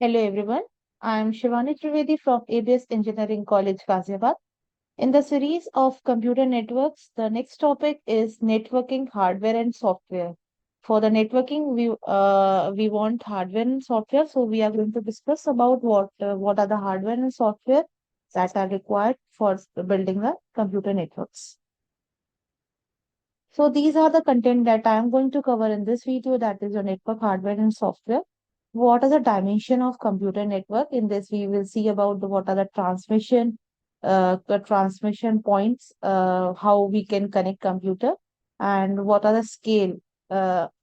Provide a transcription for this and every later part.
Hello everyone, I am Shivani Trivedi from ABS Engineering College, Ghaziabad. In the series of computer networks, the next topic is networking hardware and software. For the networking, we want hardware and software, so we are going to discuss about what are the hardware and software that are required for building the computer networks. So these are the content that I am going to cover in this video, that is your network hardware and software. What are the dimension of computer network? In this, we will see about what are the transmission points, how we can connect computer, and what are the scale,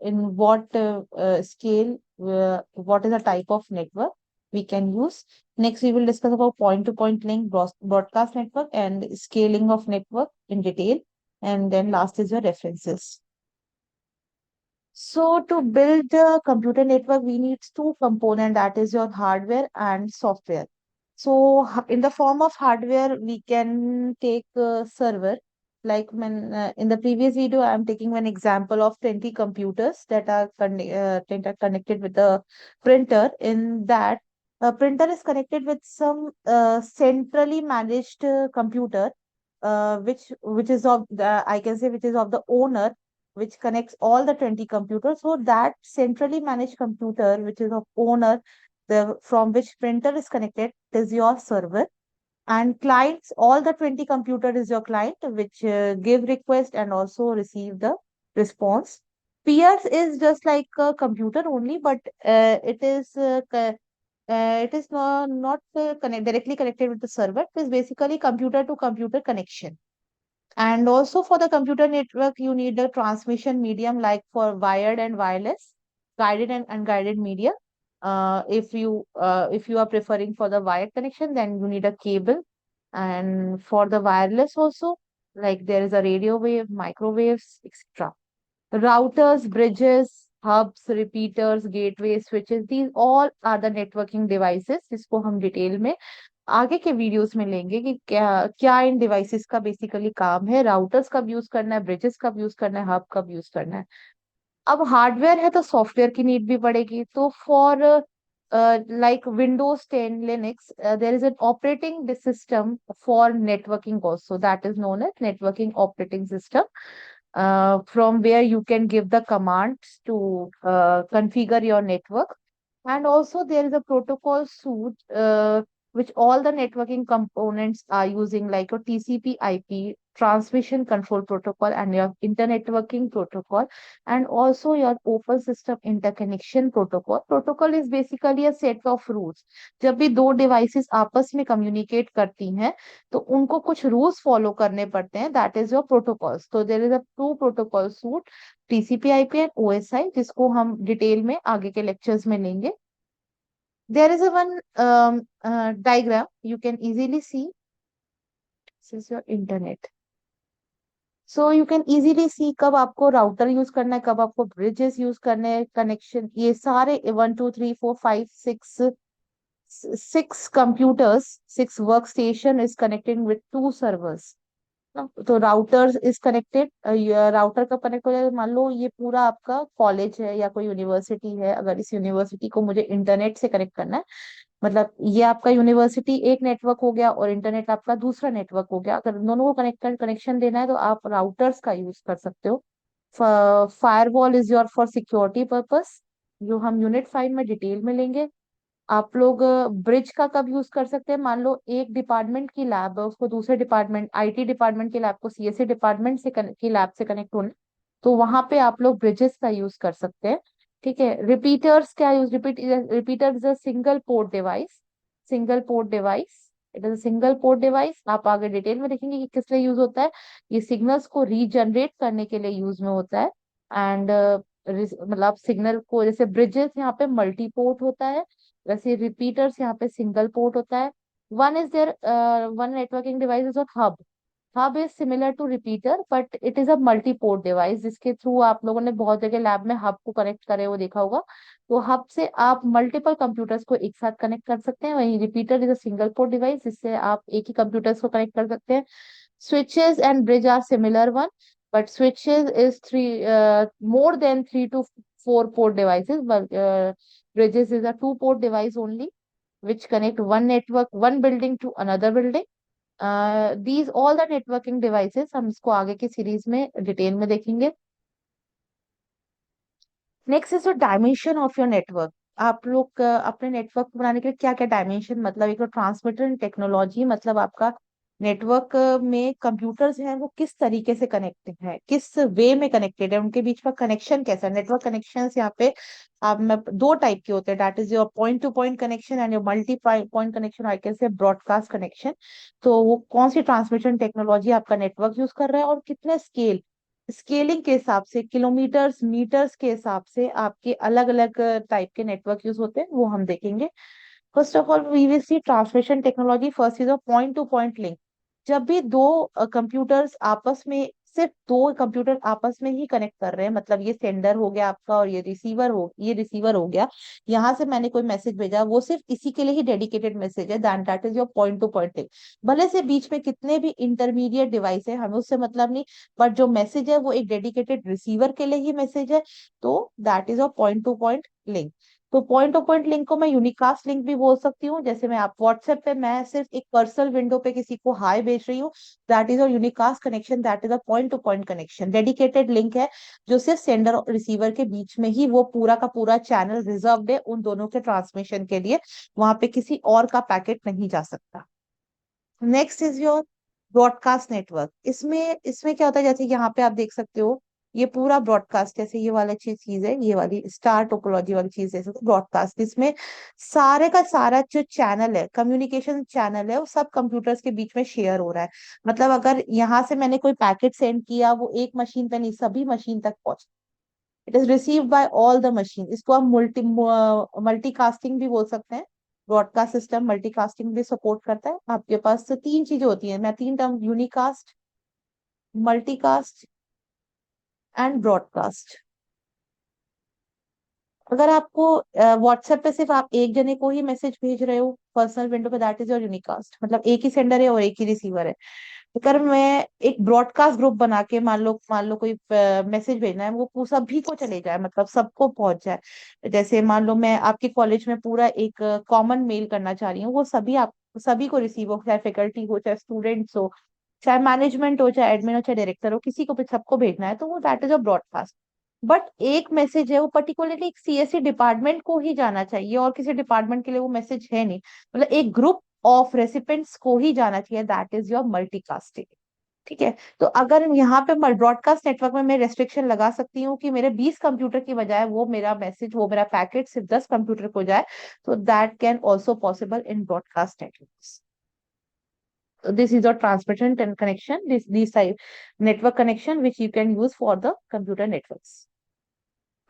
in what scale, what is the type of network we can use. Next, we will discuss about point-to-point link broadcast network and scaling of network in detail. And then last is your references. So to build a computer network, we need two components, that is your hardware and software. So in the form of hardware, we can take a server. Like when in the previous video, I'm taking one example of 20 computers that are connected with the printer. In that, a printer is connected with some centrally managed computer, which is of the, I can say, which is of the owner, which connects all the 20 computers. So that centrally managed computer, which is of owner, the from which printer is connected, is your server. And clients, all the 20 computer is your client, which give request and also receive the response. Peers is just like a computer only, but it is not directly connected with the server. It is basically computer to computer connection. And also for the computer network, you need a transmission medium like for wired and wireless, guided and unguided media. If you are preferring for the wired connection, then you need a cable. And for the wireless also, like there is a radio wave, microwaves, etc. Routers, bridges, hubs, repeaters, gateways, switches, these all are the networking devices जिसको हम detail में आगे के videos में लेंगे कि क्या क्या इन डिवाइसेस का बेसिकली काम है, राउटर्स कब यूज करना है, ब्रिजेस कब यूज करना है, हब कब यूज करना है. अब हार्डवेयर है तो सॉफ्टवेयर की नीड भी पड़ेगी. तो for like Windows 10 Linux, there is an operating system for networking also, that is known as networking operating system, from where you can give the commands to configure your network. And also there is a protocol suite, which all the networking components are using, like a TCP IP transmission control protocol and your internetworking protocol, and also your open system interconnection protocol. Protocol is basically a set of rules. जब भी दो devices आपस में communicate करती हैं, तो उनको कुछ rules follow करने पड़ते हैं. That is your protocols. So there is a two protocol suite, TCP IP and OSI, जिसको हम डिटेल में आगे के लेक्चर्स में लेंगे. There is a one diagram you can easily see. This is your internet. So you can easily सी कब आपको router use करना है, कब आपको ब्रिजेस यूज करने हैं, कनेक्शन, ये सारे 1 2 3 4 5 6 6 computers, 6 workstation is connecting with 2 servers. तो राउटर इज कनेक्टेड, राउटर कब कनेक्ट हो जाए, मान लो ये पूरा आपका कॉलेज है या कोई यूनिवर्सिटी है. अगर इस यूनिवर्सिटी को मुझे इंटरनेट से कनेक्ट करना है, मतलब ये आपका यूनिवर्सिटी एक नेटवर्क हो गया और इंटरनेट आपका दूसरा नेटवर्क हो गया. अगर दोनों को कनेक्शन देना है तो आप राउटर्स का यूज कर सकते हो. Firewall is your for security purpose, जो हम यूनिट 5 में डिटेल में लेंगे. आप लोग ब्रिज का कब यूज कर सकते हैं, मान लो एक डिपार्टमेंट की लैब है, उसको दूसरे डिपार्टमेंट, आईटी डिपार्टमेंट की लैब को सीएससी डिपार्टमेंट की लैब से कनेक्ट होना, तो वहां पे आप लोग ब्रिजेस का यूज कर सकते हैं. ठीक है. रिपीटर्स क्या use, repeater is a single port device. Single port device, it is a single port device. आप आगे डिटेल में देखेंगे कि किस लिए यूज होता है. ये सिग्नल्स को रीजनरेट करने के लिए यूज में होता है. एंड मतलब सिग्नल को, जैसे ब्रिजेस यहाँ पे मल्टी पोर्ट होता है, वैसे रिपीटर्स यहाँ पे सिंगल पोर्ट होता है. One is there, one networking device is hub. Hub is similar to repeater but it is a multi port device, जिसके थ्रू आप लोगों ने बहुत जगह लैब में हब को कनेक्ट करे हुए देखा होगा. तो हब से आप मल्टीपल कंप्यूटर्स को एक साथ कनेक्ट कर सकते हैं. वहीं repeater is a single port device, जिससे आप एक ही कंप्यूटर्स को कनेक्ट कर सकते हैं. Switches and bridge are similar one, but switches is three more than 3 to four port devices, but bridges is a two port device only, which connect one network, one building to another building. These all the networking devices हम इसको आगे की series में detail में देखेंगे. Next is the dimension of your network. आप लोग अपने नेटवर्क बनाने के लिए क्या क्या डायमेंशन, मतलब एक तो ट्रांसमिटर टेक्नोलॉजी, मतलब आपका नेटवर्क में कंप्यूटर्स हैं वो किस तरीके से कनेक्टेड है, किस वे में कनेक्टेड है, उनके बीच का कनेक्शन कैसा है. नेटवर्क कनेक्शन यहाँ पे आप में दो टाइप के होते हैं, that is your point to point connection and your multi point connection, I can say broadcast connection. तो वो कौन सी ट्रांसमिशन टेक्नोलॉजी आपका नेटवर्क यूज कर रहा है और कितने स्केलिंग के हिसाब से, किलोमीटर्स मीटर्स के हिसाब से आपके अलग अलग टाइप के नेटवर्क यूज होते हैं, वो हम देखेंगे. First of all we will see transmission technology. First is a point to point link. जब भी दो कंप्यूटर्स आपस में, सिर्फ दो कंप्यूटर आपस में ही कनेक्ट कर रहे हैं, मतलब ये सेंडर हो गया आपका और ये रिसीवर हो गया, यहाँ से मैंने कोई मैसेज भेजा, वो सिर्फ इसी के लिए ही डेडिकेटेड मैसेज है, that is your point to point link. भले से बीच में कितने भी इंटरमीडिएट डिवाइस है, हमें उससे मतलब नहीं, बट जो मैसेज है वो एक डेडिकेटेड रिसीवर के लिए ही मैसेज है, तो that is your point to point link. तो पॉइंट टू पॉइंट लिंक को मैं यूनिकास्ट लिंक भी बोल सकती हूँ. जैसे मैं आप व्हाट्सएप पे मैं सिर्फ एक पर्सनल विंडो पे किसी को हाई भेज रही हूँ, that is a unicast connection, that is a point to point connection. Dedicated link है जो सिर्फ सेंडर और रिसीवर के बीच में ही, वो पूरा का पूरा चैनल रिजर्व्ड है उन दोनों के ट्रांसमिशन के लिए, वहां पे किसी और का पैकेट नहीं जा सकता. Next is your broadcast network. इसमें इसमें क्या होता है, जैसे यहाँ पे आप देख सकते हो, ये पूरा ब्रॉडकास्ट, जैसे ये वाला चीज है, ये वाली स्टार टोपोलॉजी वाली चीज है ब्रॉडकास्ट. इसमें सारे का सारा जो चैनल है, कम्युनिकेशन चैनल है, वो सब कंप्यूटर्स के बीच में शेयर हो रहा है. मतलब अगर यहाँ से मैंने कोई पैकेट सेंड किया, वो एक मशीन पे नहीं, सभी मशीन तक पहुंच, it is receive by all the machine. इसको आप मल्टीकास्टिंग भी बोल सकते हैं. ब्रॉडकास्ट सिस्टम मल्टीकास्टिंग भी सपोर्ट करता है. आपके पास तो तीन चीजें होती हैं, मैं तीन term, unicast, multicast and broadcast. अगर आपको व्हाट्सएप पे सिर्फ आप एक जने को ही मैसेज भेज रहे हो पर्सनल विंडो पे, दैट इज योर यूनिकास्ट, मतलब एक ही सेंडर है और एक ही रिसीवर है. अगर मैं एक ब्रॉडकास्ट ग्रुप बना के, मान लो कोई मैसेज भेजना है, वो सभी को चले जाए, मतलब सबको पहुंच जाए. जैसे मान लो मैं आपके कॉलेज में पूरा एक कॉमन मेल करना चाह रही हूँ, वो सभी को रिसीव हो, चाहे फैकल्टी हो, चाहे स्टूडेंट्स हो, चाहे मैनेजमेंट हो, चाहे एडमिन हो, चाहे डायरेक्टर हो, किसी को भी सबको भेजना है, तो वो that is a broadcast. But एक मैसेज है वो पर्टिकुलरली एक सीएससी डिपार्टमेंट को ही जाना चाहिए, और किसी डिपार्टमेंट के लिए वो मैसेज है नहीं, मतलब एक ग्रुप ऑफ रेसिपेंट्स को ही जाना चाहिए, दैट इज योर मल्टीकास्टिंग. ठीक है. तो अगर यहाँ पे ब्रॉडकास्ट नेटवर्क में मैं रेस्ट्रिक्शन लगा सकती हूँ कि मेरे 20 कंप्यूटर की बजाय वो मेरा पैकेट सिर्फ 10 कंप्यूटर को जाए, तो that can also possible in broadcast network. This is your transmission and connection, these type network connection which you can use for the computer networks.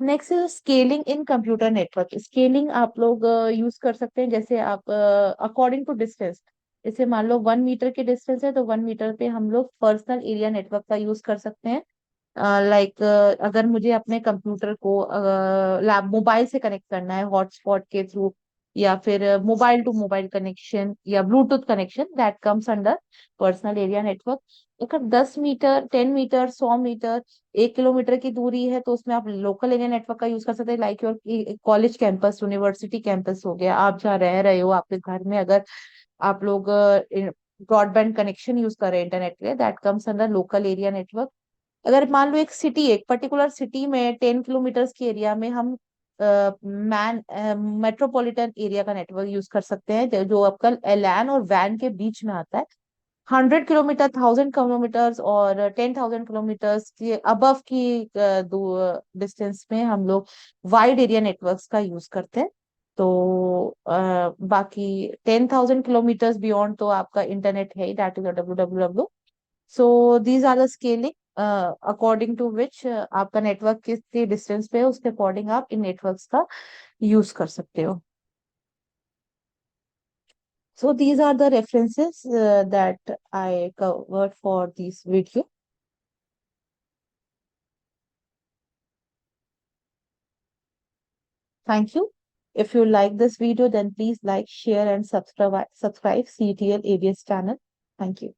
Next is scaling in computer network. Scaling आप लोग use कर सकते हैं, जैसे आप according to distance, जैसे मान लो 1 metre की डिस्टेंस है, तो 1 मीटर पे हम लोग पर्सनल एरिया नेटवर्क का यूज कर सकते हैं. लाइक अगर मुझे अपने कंप्यूटर को लैब मोबाइल से कनेक्ट करना है हॉटस्पॉट के थ्रू, या फिर मोबाइल टू मोबाइल कनेक्शन या Bluetooth connection, that comes under personal area network. अगर 10 मीटर, 10 मीटर, 100 मीटर, 1 किलोमीटर की दूरी है, तो उसमें आप लोकल एरिया नेटवर्क का यूज कर सकते हैं, like your college campus, university campus हो गया, आप जहाँ रह रहे हो, आपके घर में अगर आप लोग ब्रॉडबैंड कनेक्शन यूज कर रहे हैं इंटरनेट के लिए, that comes under local area network. अगर मान लो एक पर्टिकुलर सिटी में 10 किलोमीटर के एरिया में हम मैन मेट्रोपॉलिटन एरिया का नेटवर्क यूज कर सकते हैं, जो आपका एलएन और वैन के बीच में आता है. 100 किलोमीटर, 1000 किलोमीटर और 10,000 किलोमीटर के अबव की डिस्टेंस में हम लोग वाइड एरिया नेटवर्क्स का यूज करते हैं. तो बाकी 10,000 किलोमीटर बियॉन्ड तो आपका इंटरनेट है ही, that is W. So these are the scaling according to which आपका नेटवर्क कितनी डिस्टेंस पे है, उसके अकॉर्डिंग आप इन नेटवर्क्स का यूज कर सकते हो. So these are the references that I covered for this video. Thank you. If you like this video, then please like, share, and subscribe CTL ABS channel. Thank you.